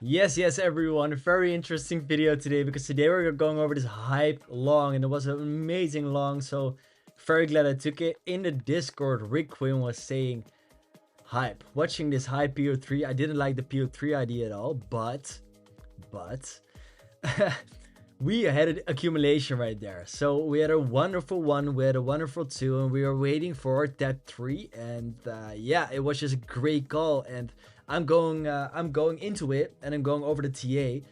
Yes, everyone. Very interesting video today because today we're going over this hype long and it was an amazing long. So very glad I took it. In the Discord, Rick Quinn was saying hype. Watching this hype PO3, I didn't like the PO3 idea at all, but we had an accumulation right there. So we had a wonderful one, we had a wonderful two, and we were waiting for that three. And yeah, it was just a great call. And I'm going into it, and I'm going over the TA,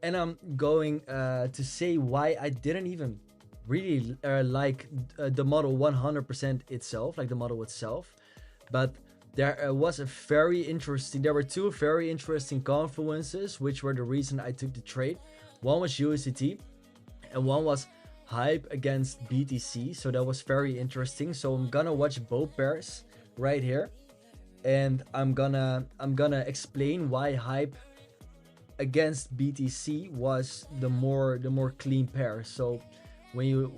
and I'm going to say why I didn't even really like the model 100% itself, like the model itself, but there was a very interesting. There were two very interesting confluences, which were the reason I took the trade. One was USDT, and one was hype against BTC. So that was very interesting. So I'm gonna watch both pairs right here, and I'm gonna explain why hype against BTC was the more clean pair. So when you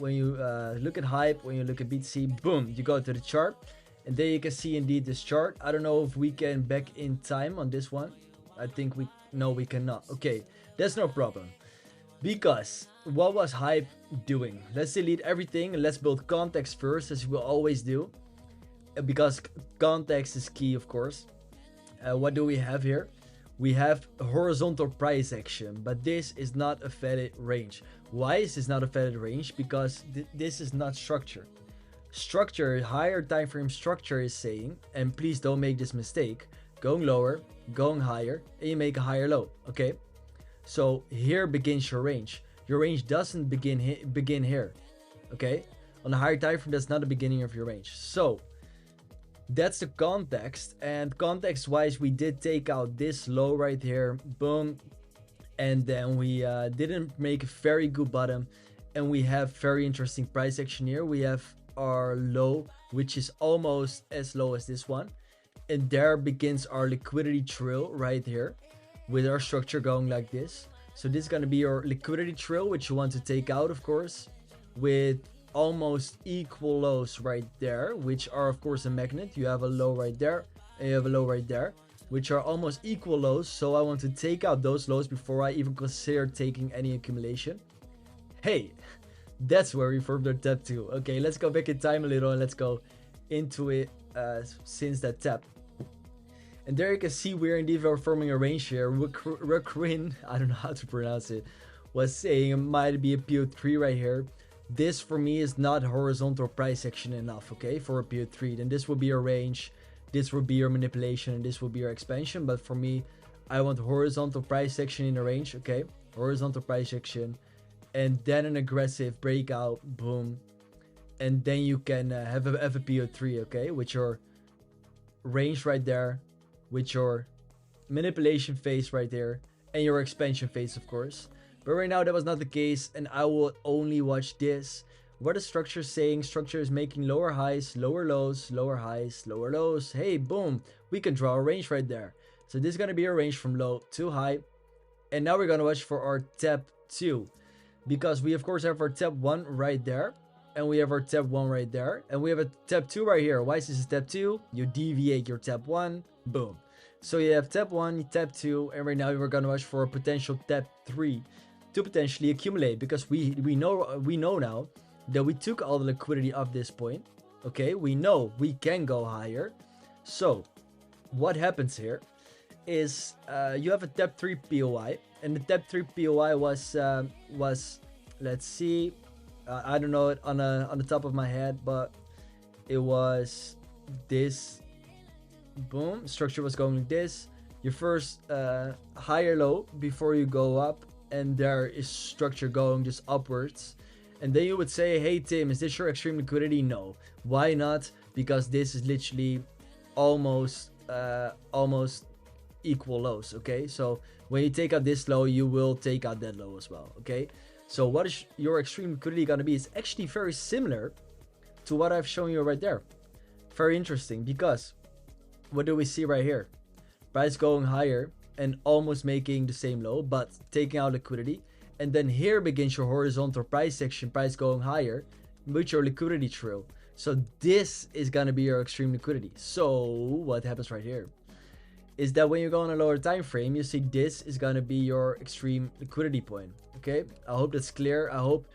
look at hype, when you look at BTC, boom, you go to the chart, and there you can see indeed this chart. I don't know if we can back in time on this one. I think we cannot. Okay, that's no problem. Because what was hype doing? Let's delete everything and let's build context first, as we always do. Because context is key, of course. What do we have here? We have a horizontal price action, but this is not a vetted range. Why is this not a vetted range? Because this is not structure. Structure, higher time frame structure is saying, and please don't make this mistake, going lower, going higher, and you make a higher low, okay? So here begins your range. Your range doesn't begin here, okay? On a higher time frame, that's not the beginning of your range. So that's the context, and context wise, we did take out this low right here, boom, and then we didn't make a very good bottom, and we have very interesting price action here. We have our low, which is almost as low as this one, and there begins our liquidity trail right here, with our structure going like this. So this is going to be your liquidity trail, which you want to take out, of course, with almost equal lows right there, which are of course a magnet. You have a low right there and you have a low right there, which are almost equal lows. So I want to take out those lows before I even consider taking any accumulation. Hey, that's where we formed our tap 2. Okay, let's go back in time a little and let's go into it since that tap. And there you can see we're indeed forming a range here. Rakrin, I don't know how to pronounce it, was saying it might be a PO3 right here. This for me is not horizontal price action enough, okay, for a PO3. Then this will be your range, this will be your manipulation, and this will be your expansion. But for me, I want horizontal price action in the range, okay, horizontal price action, and then an aggressive breakout, boom, and then you can have a PO3, okay, with your range right there, with your manipulation phase right there, and your expansion phase, of course. But right now that was not the case, and I will only watch this. What is structure saying? Structure is making lower highs, lower lows, lower highs, lower lows. Hey, boom, we can draw a range right there. So this is going to be a range from low to high. And now we're going to watch for our tap 2, because we of course have our tap 1 right there, and we have our tap 1 right there, and we have a tap 2 right here. Why is this a tap 2? You deviate your tap 1, boom. So you have tap 1, tap 2, and right now we're gonna watch for a potential tap 3 to potentially accumulate, because we know now that we took all the liquidity of this point. Okay, we know we can go higher. So what happens here is you have a tap 3 POI, and the tap 3 POI was let's see, I don't know it on the top of my head, but it was this. Boom, structure was going like this. Your first higher low before you go up, and there is structure going just upwards. And then you would say, hey Tim, is this your extreme liquidity? No. Why not? Because this is literally almost equal lows. Okay, so when you take out this low, you will take out that low as well. Okay, so what is your extreme liquidity gonna be? It's actually very similar to what I've shown you right there. Very interesting, because what do we see right here? Price going higher and almost making the same low, but taking out liquidity. And then here begins your horizontal price action, price going higher with your liquidity trail. So this is gonna be your extreme liquidity. So what happens right here is that when you go on a lower time frame, you see this is gonna be your extreme liquidity point. Okay, I hope that's clear. I hope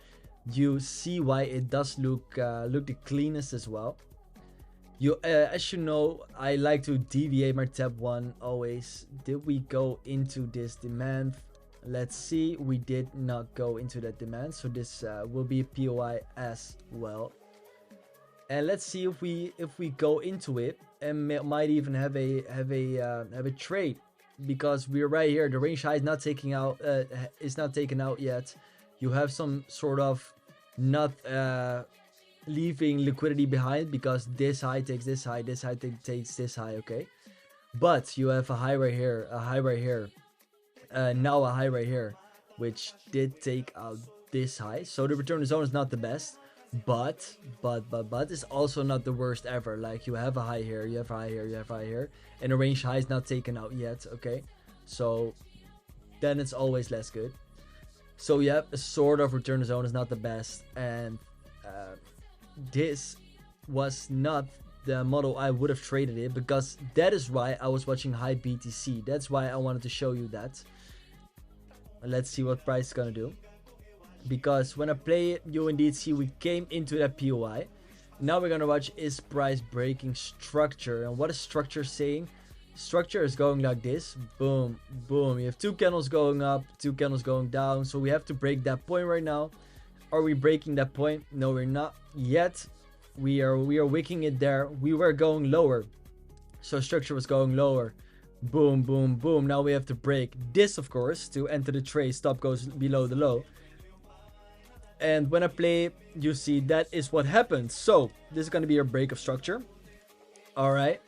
you see why it does look the cleanest as well. As you know, I like to deviate my tab 1 always. Did we go into this demand? Let's see, we did not go into that demand, so this will be a POI as well. And let's see if we go into it and might even have a trade, because we're right here. The range high is not taken out yet. You have some sort of not leaving liquidity behind, because this high takes this high, this high takes this high. Okay, but you have a high right here, a high right here, now a high right here, which did take out this high. So the return to zone is not the best, but it's also not the worst ever. Like, you have a high here, you have a high here, you have a high here, and the range high is not taken out yet. Okay, so then it's always less good. So yeah, a sort of return to zone is not the best, and this was not the model I would have traded it, because that is why I was watching high BTC. That's why I wanted to show you that. Let's see what price is gonna do, because when I play it, you indeed see we came into that POI. Now we're gonna watch is price breaking structure. And what is structure saying? Structure is going like this, boom boom. You have 2 candles going up, 2 candles going down, so we have to break that point right now. Are we breaking that point? No, we're not yet. We are wicking it there. We were going lower, so structure was going lower, boom boom boom. Now we have to break this, of course, to enter the trade. Stop goes below the low, and when I play, you see that is what happens. So this is going to be your break of structure. All right,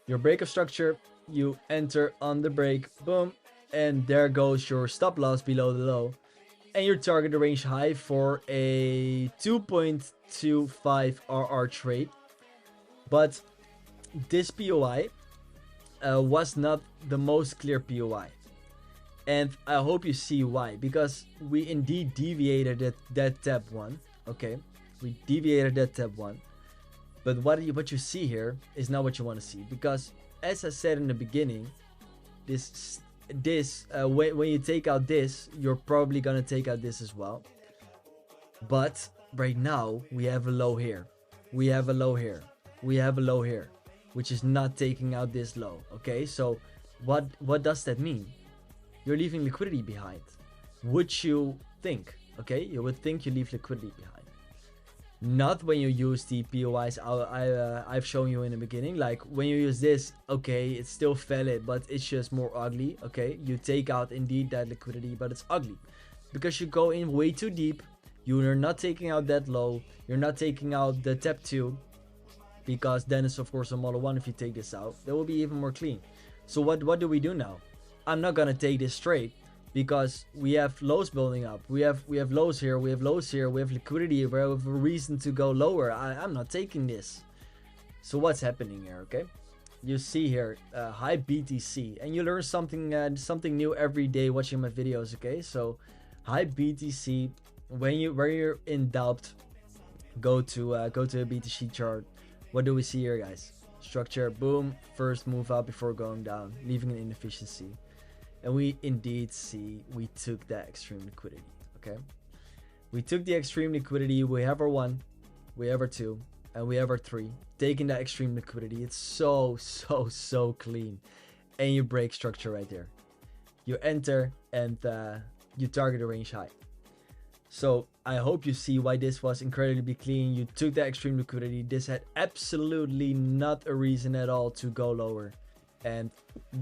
your break of structure, you enter on the break, boom, and there goes your stop loss below the low, and your target range high for a 2.25 RR trade. But this POI was not the most clear POI, and I hope you see why, because we indeed deviated that tab 1. Okay, we deviated that tab 1, but what you see here is not what you want to see, because as I said in the beginning, when you take out this, you're probably gonna take out this as well. But right now we have a low here, we have a low here, we have a low here, which is not taking out this low. Okay, so what does that mean? You're leaving liquidity behind, would you think? Okay, you would think you leave liquidity behind. Not when you use the POIs I've shown you in the beginning. Like, when you use this, okay, it's still valid, but it's just more ugly. Okay, you take out indeed that liquidity, but it's ugly because you go in way too deep. You're not taking out that low, you're not taking out the tab 2, because then it's of course a model 1. If you take this out, that will be even more clean. So what do we do now? I'm not gonna take this straight, because we have lows building up. We have lows here, we have lows here, we have liquidity, we have a reason to go lower. I'm not taking this. So what's happening here? Okay, you see here high BTC, and you learn something new every day watching my videos. Okay, so high BTC, when you're in doubt, go to a BTC chart. What do we see here, guys? Structure, boom, first move up before going down, leaving an inefficiency. And we indeed see we took that extreme liquidity. Okay, we took the extreme liquidity. We have our 1, we have our 2, and we have our 3. Taking that extreme liquidity, it's so clean. And you break structure right there. You enter and you target a range high. So I hope you see why this was incredibly clean. You took that extreme liquidity. This had absolutely not a reason at all to go lower. And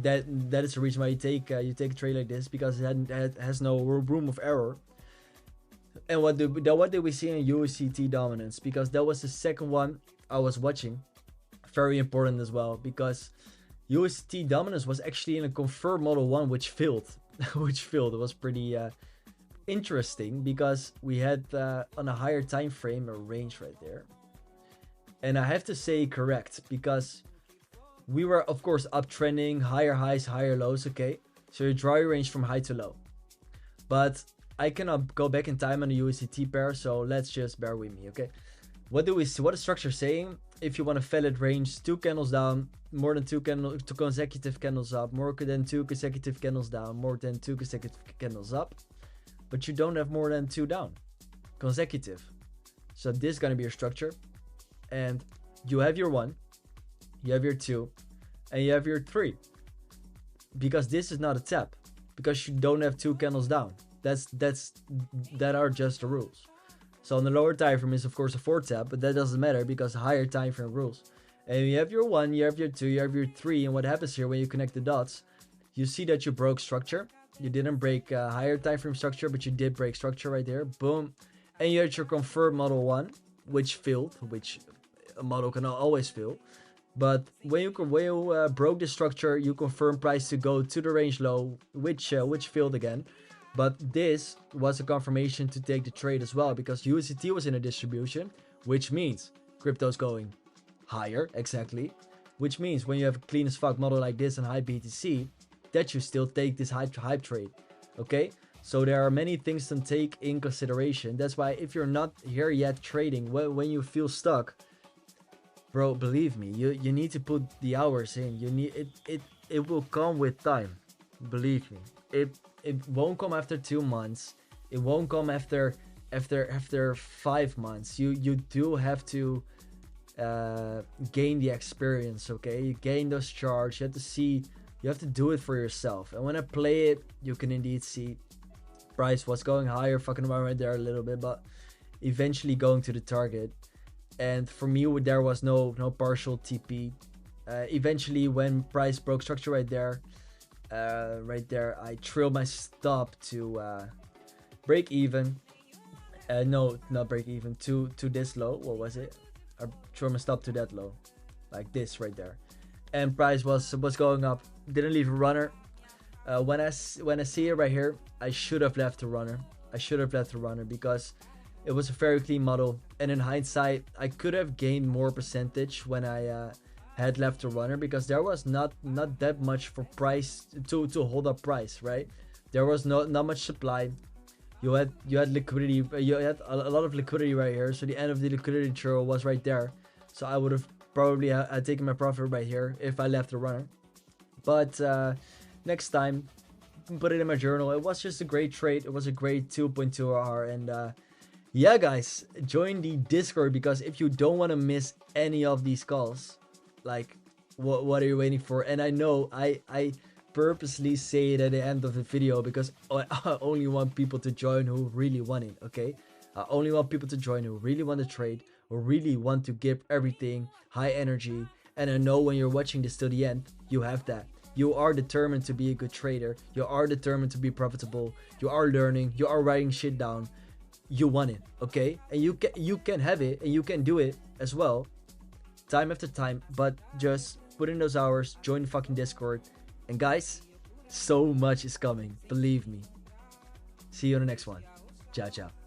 that is the reason why you take a trade like this, because it has no room of error. And what did we see in USDT dominance? Because that was the second one I was watching. Very important as well, because USDT dominance was actually in a confirmed model 1, which failed. It was pretty interesting, because we had on a higher time frame a range right there. And I have to say correct, because we were of course uptrending, higher highs, higher lows. Okay, so you draw your range from high to low, but I cannot go back in time on the USDT pair, so let's just bear with me. Okay, what do we see? What is structure saying? if you want to fill it, range 2 candles down, more than 2 consecutive candles up, more than 2 consecutive candles down, more than 2 consecutive candles up, but you don't have more than 2 down consecutive. So this is going to be your structure, and you have your 1, you have your 2, and you have your 3, because this is not a tap, because you don't have 2 candles down. That are just the rules. So on the lower time frame is of course a 4 tap, but that doesn't matter because higher time frame rules. And you have your 1, you have your 2, you have your 3, and what happens here when you connect the dots, you see that you broke structure. You didn't break higher time frame structure, but you did break structure right there. Boom. And you had your confirmed model 1, which failed, which a model can always fail. But when you broke the structure, you confirmed price to go to the range low, which failed again. But this was a confirmation to take the trade as well, because USDT was in a distribution, which means crypto's going higher, exactly. Which means when you have a clean as fuck model like this and high BTC, that you still take this hype trade, okay? So there are many things to take in consideration. That's why if you're not here yet trading, when you feel stuck, bro, believe me, you need to put the hours in. You need it will come with time. Believe me. It won't come after 2 months. It won't come after 5 months. You do have to gain the experience, okay? You gain those charts. You have to see. You have to do it for yourself. And when I play it, you can indeed see price was going higher, fucking around right there a little bit, but eventually going to the target. And for me, there was no partial TP. Eventually, when price broke structure right there, I trailed my stop to break even. No, not break even, to this low. What was it? I trailed my stop to that low, like this right there. And price was going up. Didn't leave a runner. When I see it right here, I should have left a runner. Because it was a very clean model, and in hindsight, I could have gained more percentage when I had left a runner, because there was not that much for price to hold up price, right? There was not much supply. You had liquidity. You had a lot of liquidity right here. So the end of the liquidity trail was right there. So I would have probably taken my profit right here if I left a runner. But next time, put it in my journal. It was just a great trade. It was a great 2.2 hour. And yeah, guys, join the Discord, because if you don't want to miss any of these calls, like, what are you waiting for? And I know I purposely say it at the end of the video, because I only want people to join who really want it, okay? I only want people to join who really want to trade, who really want to give everything, high energy. And I know when you're watching this till the end, you have that. You are determined to be a good trader. You are determined to be profitable. You are learning. You are writing shit down. You want it, okay? And you can have it, and you can do it as well, time after time. But just put in those hours, join the fucking Discord. And guys, so much is coming. Believe me. See you on the next one. Ciao, ciao.